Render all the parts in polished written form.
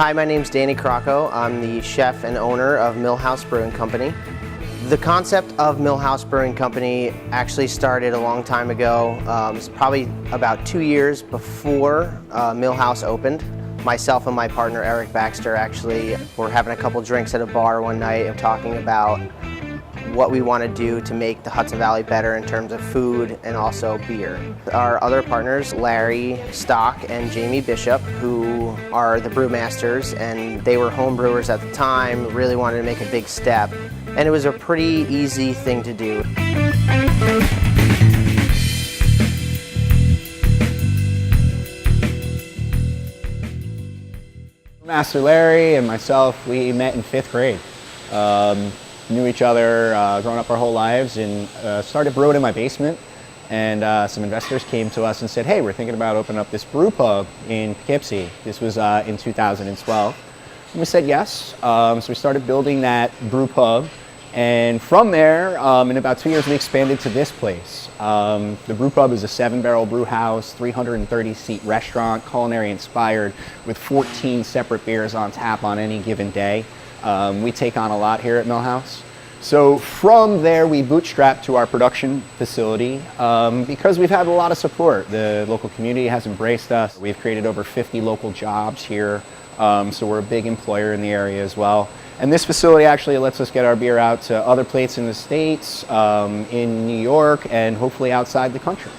Hi, my name's Danny Crocco. I'm the chef and owner of Millhouse Brewing Company. The concept of Millhouse Brewing Company actually started a long time ago. It's probably about 2 years before Millhouse opened. Myself and my partner Eric Baxter actually were having a couple drinks at a bar one night and talking about what we want to do to make the Hudson Valley better in terms of food and also beer. Our other partners, Larry Stock and Jamie Bishop, who are the brewmasters, and they were home brewers at the time, really wanted to make a big step, and it was a pretty easy thing to do. Master Larry and myself, we met in 5th grade. Knew each other growing up our whole lives, and started brewing in my basement. And some investors came to us and said, hey, we're thinking about opening up this brew pub in Poughkeepsie. This was in 2012. And we said yes. So we started building that brew pub. And from there, in about 2 years, we expanded to this place. The brew pub is a 7-barrel brew house, 330-seat restaurant, culinary inspired, with 14 separate beers on tap on any given day. We take on a lot here at Millhouse. So from there, we bootstrapped to our production facility because we've had a lot of support. The local community has embraced us. We've created over 50 local jobs here, so we're a big employer in the area as well. And this facility actually lets us get our beer out to other places in the States, in New York, and hopefully outside the country.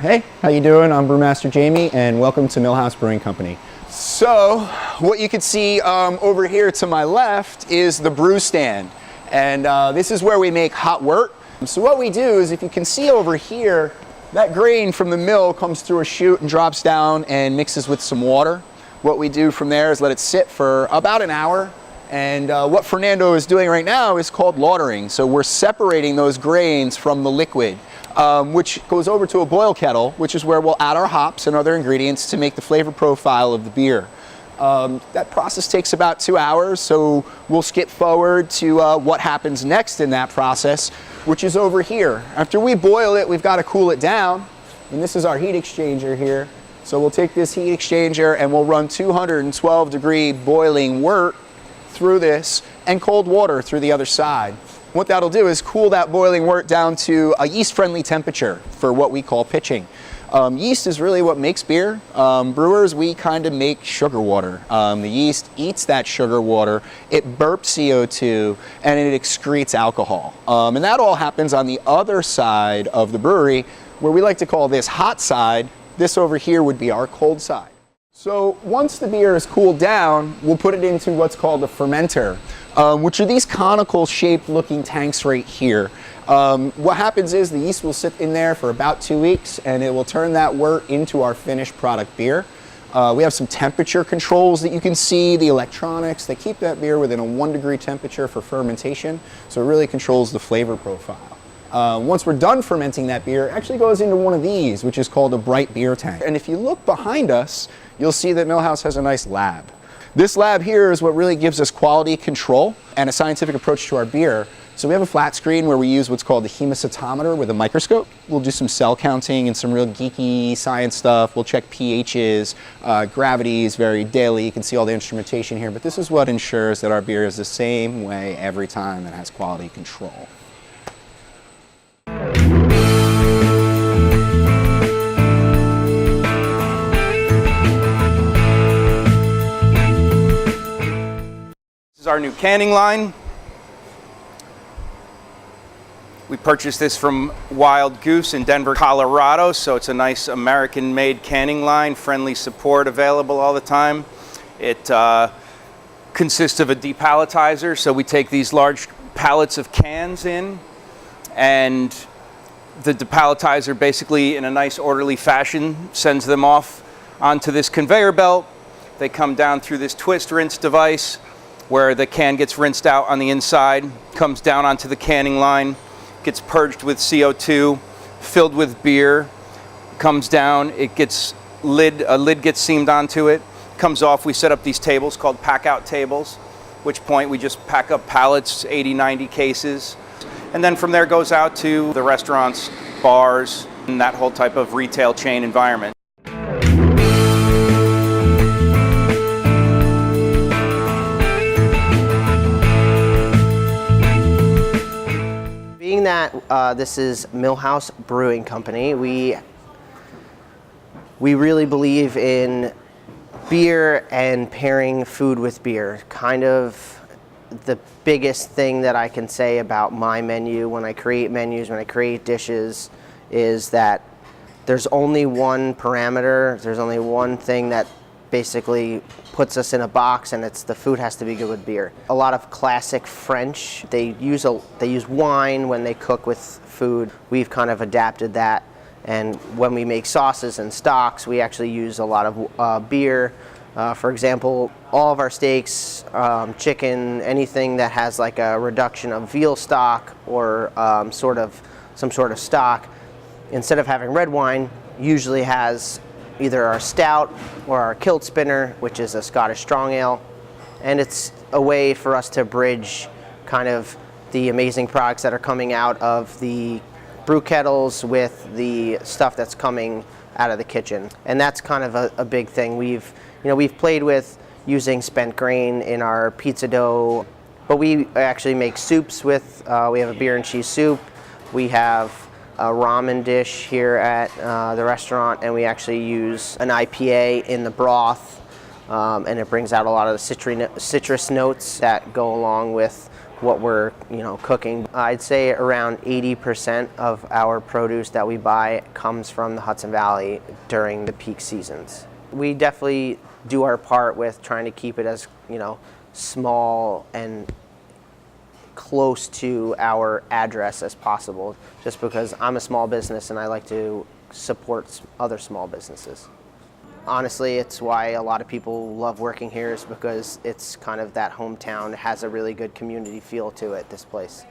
Hey, how you doing? I'm Brewmaster Jamie, and welcome to Millhouse Brewing Company. So, what you can see over here to my left is the brew stand, and this is where we make hot wort. So what we do is, if you can see over here, that grain from the mill comes through a chute and drops down and mixes with some water. What we do from there is let it sit for about an hour, and what Fernando is doing right now is called lautering. So we're separating those grains from the liquid. Which goes over to a boil kettle, which is where we'll add our hops and other ingredients to make the flavor profile of the beer. That process takes about 2 hours, so we'll skip forward to what happens next in that process, which is over here. After we boil it, we've got to cool it down, and this is our heat exchanger here. So we'll take this heat exchanger and we'll run 212-degree boiling wort through this and cold water through the other side. What that'll do is cool that boiling wort down to a yeast-friendly temperature for what we call pitching. Yeast is really what makes beer. Brewers, we kind of make sugar water. The yeast eats that sugar water, it burps CO2, and it excretes alcohol. And that all happens on the other side of the brewery, where we like to call this hot side. This over here would be our cold side. So once the beer is cooled down, we'll put it into what's called a fermenter, which are these conical shaped looking tanks right here. What happens is the yeast will sit in there for about 2 weeks, and it will turn that wort into our finished product beer. We have some temperature controls that you can see, the electronics that keep that beer within a 1-degree temperature for fermentation, so it really controls the flavor profile. Once we're done fermenting that beer, it actually goes into one of these, which is called a bright beer tank. And if you look behind us, you'll see that Millhouse has a nice lab. This lab here is what really gives us quality control and a scientific approach to our beer. So we have a flat screen where we use what's called the hemocytometer with a microscope. We'll do some cell counting and some real geeky science stuff. We'll check pHs, gravities very daily. You can see all the instrumentation here, but this is what ensures that our beer is the same way every time and has quality control. This is our new canning line. We purchased this from Wild Goose in Denver, Colorado, so it's a nice American-made canning line, friendly support available all the time. It consists of a depalletizer, so we take these large pallets of cans in, and the depalletizer basically, in a nice orderly fashion, sends them off onto this conveyor belt. They come down through this twist rinse device, where the can gets rinsed out on the inside, comes down onto the canning line, gets purged with CO2, filled with beer, comes down, it gets a lid gets seamed onto it, comes off. We set up these tables called pack out tables, which point we just pack up pallets, 80, 90 cases. And then from there goes out to the restaurants, bars, and that whole type of retail chain environment. Being that this is Millhouse Brewing Company, we really believe in beer and pairing food with beer. Kind of the biggest thing that I can say about my menu when I create menus, when I create dishes, is that there's only one parameter, there's only one thing that basically puts us in a box, and it's the food has to be good with beer. A lot of classic French, they use wine when they cook with food. We've kind of adapted that, and when we make sauces and stocks, we actually use a lot of beer. For example, all of our steaks, chicken, anything that has like a reduction of veal stock or some sort of stock, instead of having red wine, usually has either our stout or our kilt spinner, which is a Scottish strong ale. And it's a way for us to bridge kind of the amazing products that are coming out of the brew kettles with the stuff that's coming out of the kitchen. And that's kind of a big thing. We've played with using spent grain in our pizza dough, but we actually make soups with, we have a beer and cheese soup. We have a ramen dish here at the restaurant, and we actually use an IPA in the broth, and it brings out a lot of the citrus notes that go along with what we're cooking. I'd say around 80% of our produce that we buy comes from the Hudson Valley during the peak seasons. We definitely do our part with trying to keep it as small and close to our address as possible, just because I'm a small business and I like to support other small businesses. Honestly, it's why a lot of people love working here, is because it's kind of that hometown. It has a really good community feel to it, this place.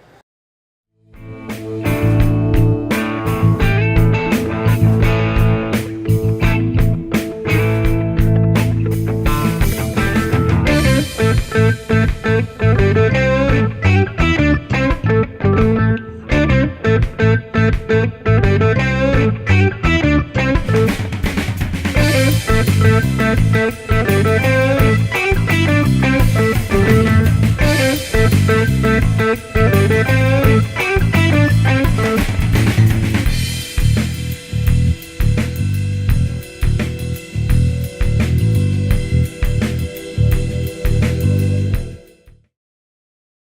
Thank you.